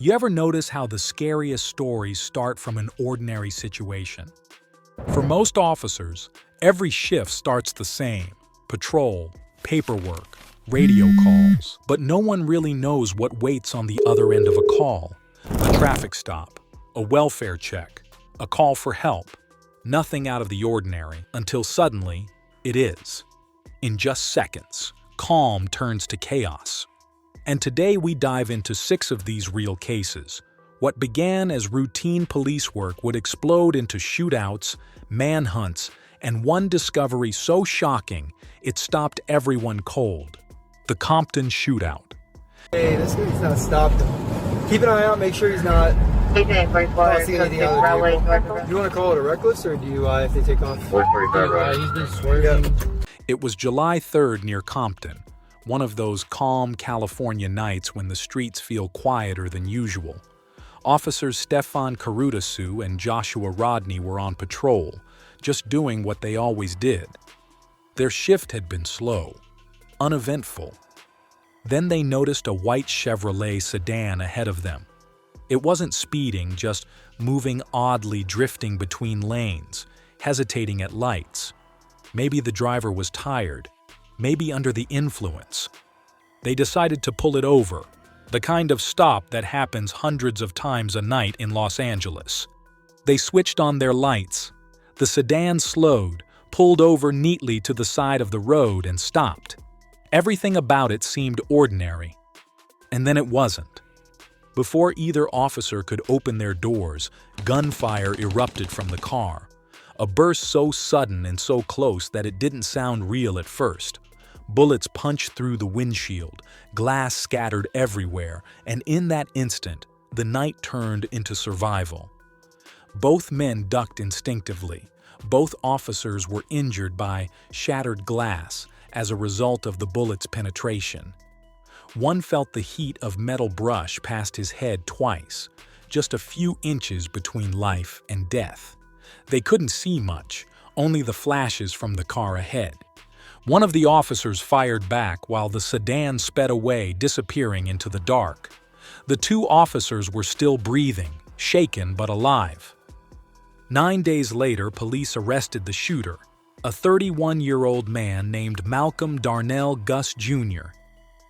You ever notice how the scariest stories start from an ordinary situation? For most officers, every shift starts the same: patrol, paperwork, radio calls. But no one really knows what waits on the other end of a call. A traffic stop, a welfare check, a call for help. Nothing out of the ordinary until suddenly it is. In just seconds, calm turns to chaos. And today we dive into 6 of these real cases. What began as routine police work would explode into shootouts, manhunts, and one discovery so shocking it stopped everyone cold: the Compton shootout. Hey, this guy's not stopped him. Keep an eye out, make sure he's not crossing anything other vehicle. You want to call it a reckless or DUI if they take off? He's been swerving. It was July 3rd near Compton, one of those calm California nights when the streets feel quieter than usual. Officers Stefan Carutasu and Joshua Rodney were on patrol, just doing what they always did. Their shift had been slow, uneventful. Then they noticed a white Chevrolet sedan ahead of them. It wasn't speeding, just moving oddly, drifting between lanes, hesitating at lights. Maybe the driver was tired, maybe under the influence. They decided to pull it over, the kind of stop that happens hundreds of times a night in Los Angeles. They switched on their lights. The sedan slowed, pulled over neatly to the side of the road, and stopped. Everything about it seemed ordinary. And then it wasn't. Before either officer could open their doors, gunfire erupted from the car. A burst so sudden and so close that it didn't sound real at first. Bullets punched through the windshield, glass scattered everywhere, and in that instant, the night turned into survival. Both men ducked instinctively. Both officers were injured by shattered glass as a result of the bullet's penetration. One felt the heat of metal brush past his head twice, just a few inches between life and death. They couldn't see much, only the flashes from the car ahead. One of the officers fired back while the sedan sped away, disappearing into the dark. The 2 officers were still breathing, shaken but alive. 9 days later, police arrested the shooter, a 31-year-old man named Malcolm Darnell Gus Jr.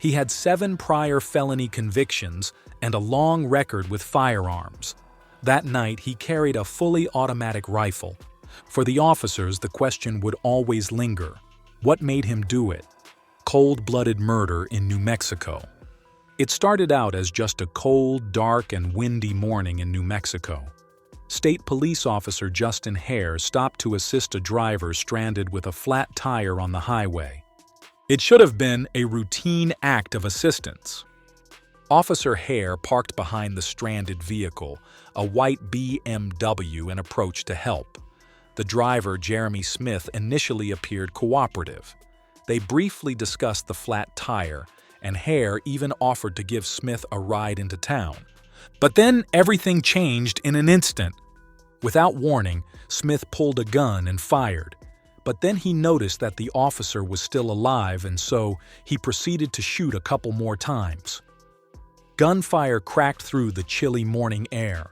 He had 7 prior felony convictions and a long record with firearms. That night, he carried a fully automatic rifle. For the officers, the question would always linger: what made him do it? Cold-blooded murder in New Mexico. It started out as just a cold, dark, and windy morning in New Mexico. State Police Officer Justin Hare stopped to assist a driver stranded with a flat tire on the highway. It should have been a routine act of assistance. Officer Hare parked behind the stranded vehicle, a white BMW, and approached to help. The driver, Jeremy Smith, initially appeared cooperative. They briefly discussed the flat tire, and Hare even offered to give Smith a ride into town. But then everything changed in an instant. Without warning, Smith pulled a gun and fired. But then he noticed that the officer was still alive, and so he proceeded to shoot a couple more times. Gunfire cracked through the chilly morning air.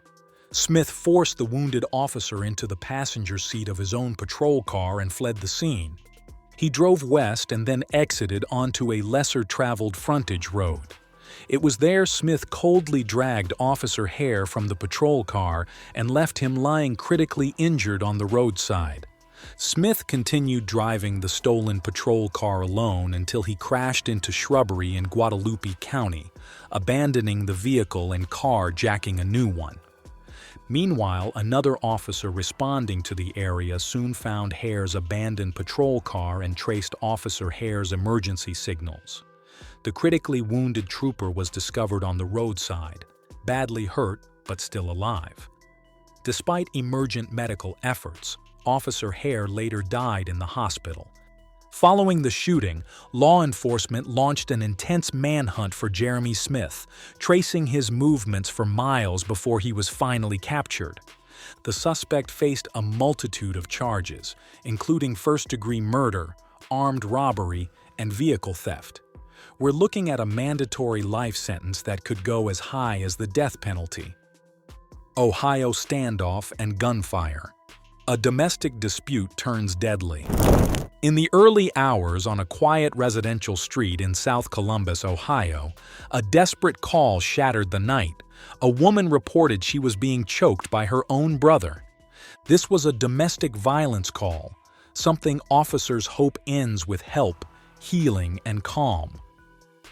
Smith forced the wounded officer into the passenger seat of his own patrol car and fled the scene. He drove west and then exited onto a lesser-traveled frontage road. It was there Smith coldly dragged Officer Hare from the patrol car and left him lying critically injured on the roadside. Smith continued driving the stolen patrol car alone until he crashed into shrubbery in Guadalupe County, abandoning the vehicle and carjacking a new one. Meanwhile, another officer responding to the area soon found Hare's abandoned patrol car and traced Officer Hare's emergency signals. The critically wounded trooper was discovered on the roadside, badly hurt but still alive. Despite emergent medical efforts, Officer Hare later died in the hospital. Following the shooting, law enforcement launched an intense manhunt for Jeremy Smith, tracing his movements for miles before he was finally captured. The suspect faced a multitude of charges, including first-degree murder, armed robbery, and vehicle theft. we're looking at a mandatory life sentence that could go as high as the death penalty. Ohio standoff and gunfire. A domestic dispute turns deadly. In the early hours on a quiet residential street in South Columbus, Ohio, a desperate call shattered the night. A woman reported she was being choked by her own brother. This was a domestic violence call, something officers hope ends with help, healing, and calm.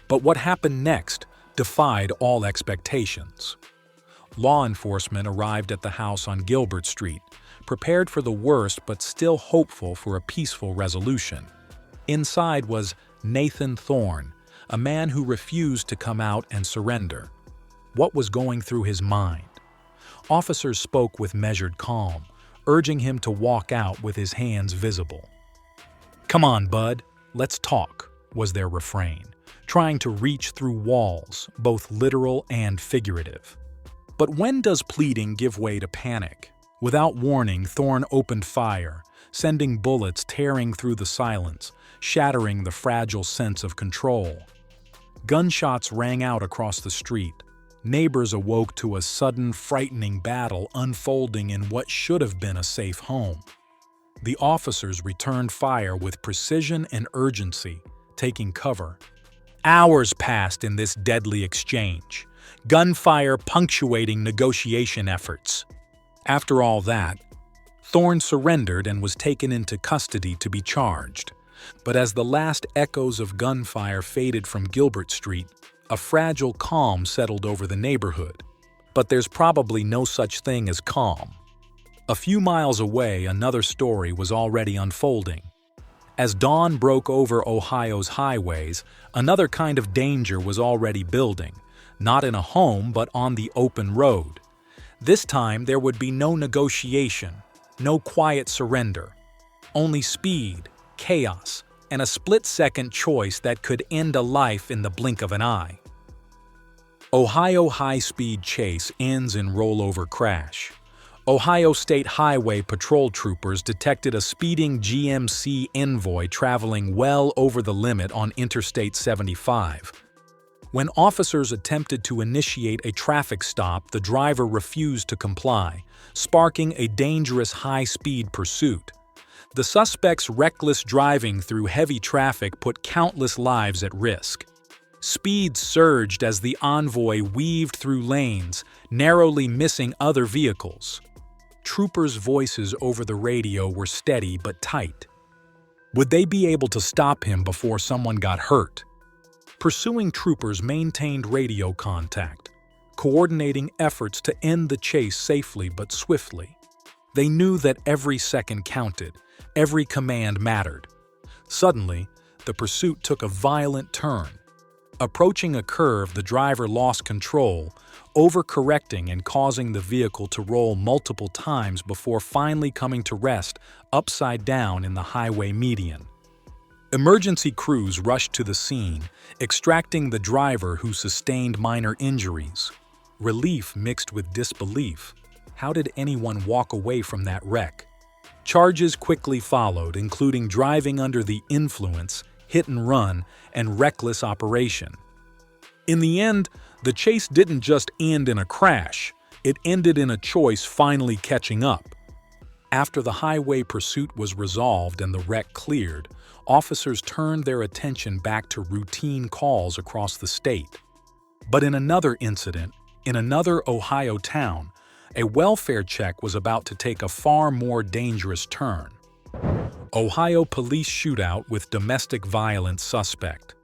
But what happened next defied all expectations. Law enforcement arrived at the house on Gilbert Street, prepared for the worst but still hopeful for a peaceful resolution. Inside was Nathan Thorne, a man who refused to come out and surrender. What was going through his mind? Officers spoke with measured calm, urging him to walk out with his hands visible. "Come on, bud, let's talk," was their refrain, trying to reach through walls, both literal and figurative. But when does pleading give way to panic? Without warning, Thorne opened fire, sending bullets tearing through the silence, shattering the fragile sense of control. Gunshots rang out across the street. Neighbors awoke to a sudden, frightening battle unfolding in what should have been a safe home. The officers returned fire with precision and urgency, taking cover. Hours passed in this deadly exchange, gunfire punctuating negotiation efforts. After all that, Thorne surrendered and was taken into custody to be charged. But as the last echoes of gunfire faded from Gilbert Street, a fragile calm settled over the neighborhood. But there's probably no such thing as calm. A few miles away, another story was already unfolding. As dawn broke over Ohio's highways, another kind of danger was already building, not in a home but on the open road. This time there would be no negotiation, no quiet surrender, only speed, chaos, and a split-second choice that could end a life in the blink of an eye. Ohio high-speed chase ends in rollover crash. Ohio State Highway patrol troopers detected a speeding GMC Envoy traveling well over the limit on Interstate 75. When officers attempted to initiate a traffic stop, the driver refused to comply, sparking a dangerous high-speed pursuit. The suspect's reckless driving through heavy traffic put countless lives at risk. Speed surged as the Envoy weaved through lanes, narrowly missing other vehicles. Troopers' voices over the radio were steady but tight. Would they be able to stop him before someone got hurt? Pursuing troopers maintained radio contact, coordinating efforts to end the chase safely but swiftly. They knew that every second counted, every command mattered. Suddenly, the pursuit took a violent turn. Approaching a curve, the driver lost control, overcorrecting and causing the vehicle to roll multiple times before finally coming to rest upside down in the highway median. Emergency crews rushed to the scene, extracting the driver who sustained minor injuries. Relief mixed with disbelief. How did anyone walk away from that wreck? Charges quickly followed, including driving under the influence, hit and run, and reckless operation. In the end, the chase didn't just end in a crash, it ended in a choice finally catching up. After the highway pursuit was resolved and the wreck cleared, officers turned their attention back to routine calls across the state. But in another incident, in another Ohio town, a welfare check was about to take a far more dangerous turn. Ohio police shootout with domestic violence suspect.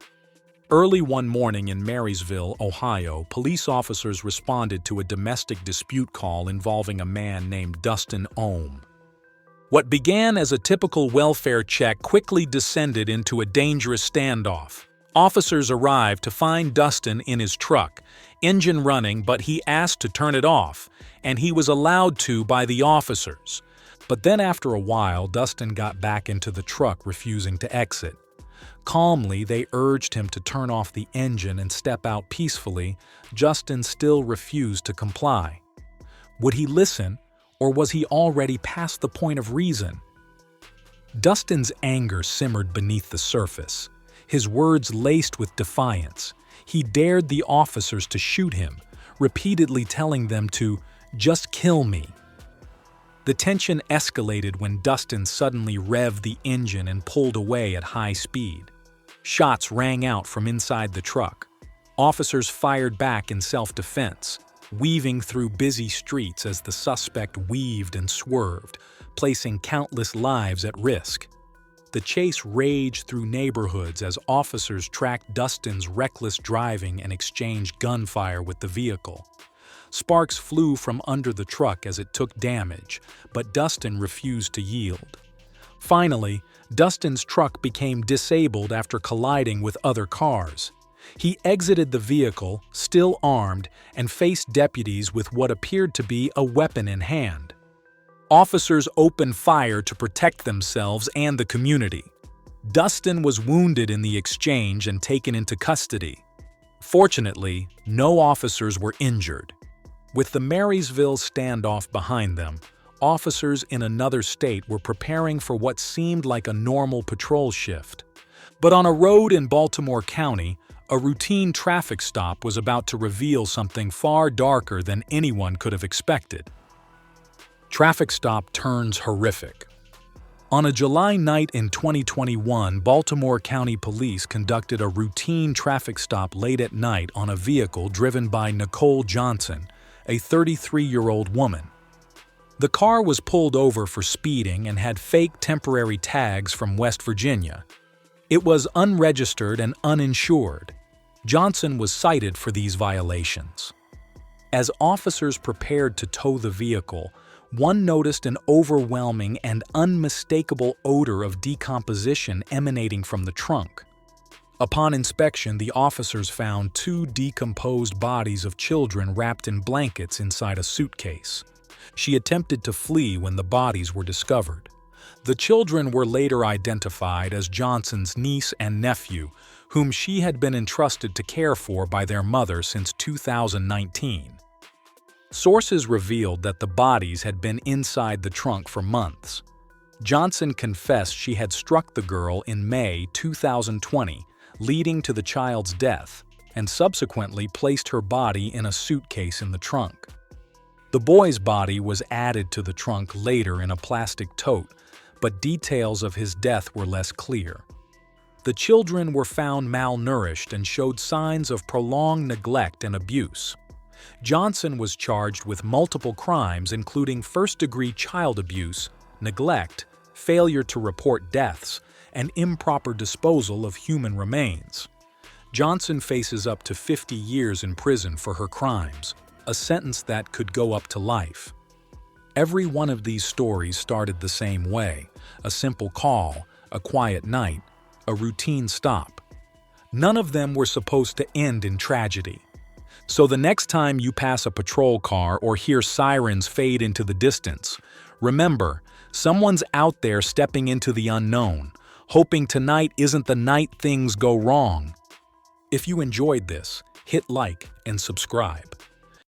Early one morning in Marysville, Ohio, police officers responded to a domestic dispute call involving a man named Dustin Ohm. What began as a typical welfare check quickly descended into a dangerous standoff. Officers arrived to find Dustin in his truck, engine running, but he asked to turn it off, and he was allowed to by the officers. But then after a while, Dustin got back into the truck, refusing to exit. Calmly, they urged him to turn off the engine and step out peacefully. Justin still refused to comply. Would he listen, or was he already past the point of reason? Dustin's anger simmered beneath the surface. his words laced with defiance. He dared the officers to shoot him, repeatedly telling them to just kill me. The tension escalated when Dustin suddenly revved the engine and pulled away at high speed. Shots rang out from inside the truck. Officers fired back in self-defense, weaving through busy streets as the suspect weaved and swerved, placing countless lives at risk. The chase raged through neighborhoods as officers tracked Dustin's reckless driving and exchanged gunfire with the vehicle. Sparks flew from under the truck as it took damage, but Dustin refused to yield. Finally, Dustin's truck became disabled after colliding with other cars. He exited the vehicle, still armed, and faced deputies with what appeared to be a weapon in hand. Officers opened fire to protect themselves and the community. Dustin was wounded in the exchange and taken into custody. Fortunately, no officers were injured. With the Marysville standoff behind them, officers in another state were preparing for what seemed like a normal patrol shift. But on a road in Baltimore County, a routine traffic stop was about to reveal something far darker than anyone could have expected. Traffic stop turns horrific. On a July night in 2021, Baltimore County Police conducted a routine traffic stop late at night on a vehicle driven by Nicole Johnson, a 33-year-old woman. The car was pulled over for speeding and had fake temporary tags from West Virginia. It was unregistered and uninsured. Johnson was cited for these violations. As officers prepared to tow the vehicle, one noticed an overwhelming and unmistakable odor of decomposition emanating from the trunk. Upon inspection, the officers found 2 decomposed bodies of children wrapped in blankets inside a suitcase. She attempted to flee when the bodies were discovered. The children were later identified as Johnson's niece and nephew, whom she had been entrusted to care for by their mother since 2019. Sources revealed that the bodies had been inside the trunk for months. Johnson confessed she had struck the girl in May 2020, leading to the child's death, and subsequently placed her body in a suitcase in the trunk. The boy's body was added to the trunk later in a plastic tote, but details of his death were less clear. The children were found malnourished and showed signs of prolonged neglect and abuse. Johnson was charged with multiple crimes including first-degree child abuse, neglect, failure to report deaths, and improper disposal of human remains. Johnson faces up to 50 years in prison for her crimes, a sentence that could go up to life. Every one of these stories started the same way: a simple call, a quiet night, a routine stop. None of them were supposed to end in tragedy. So the next time you pass a patrol car or hear sirens fade into the distance, remember, someone's out there stepping into the unknown, hoping tonight isn't the night things go wrong. If you enjoyed this, hit like and subscribe.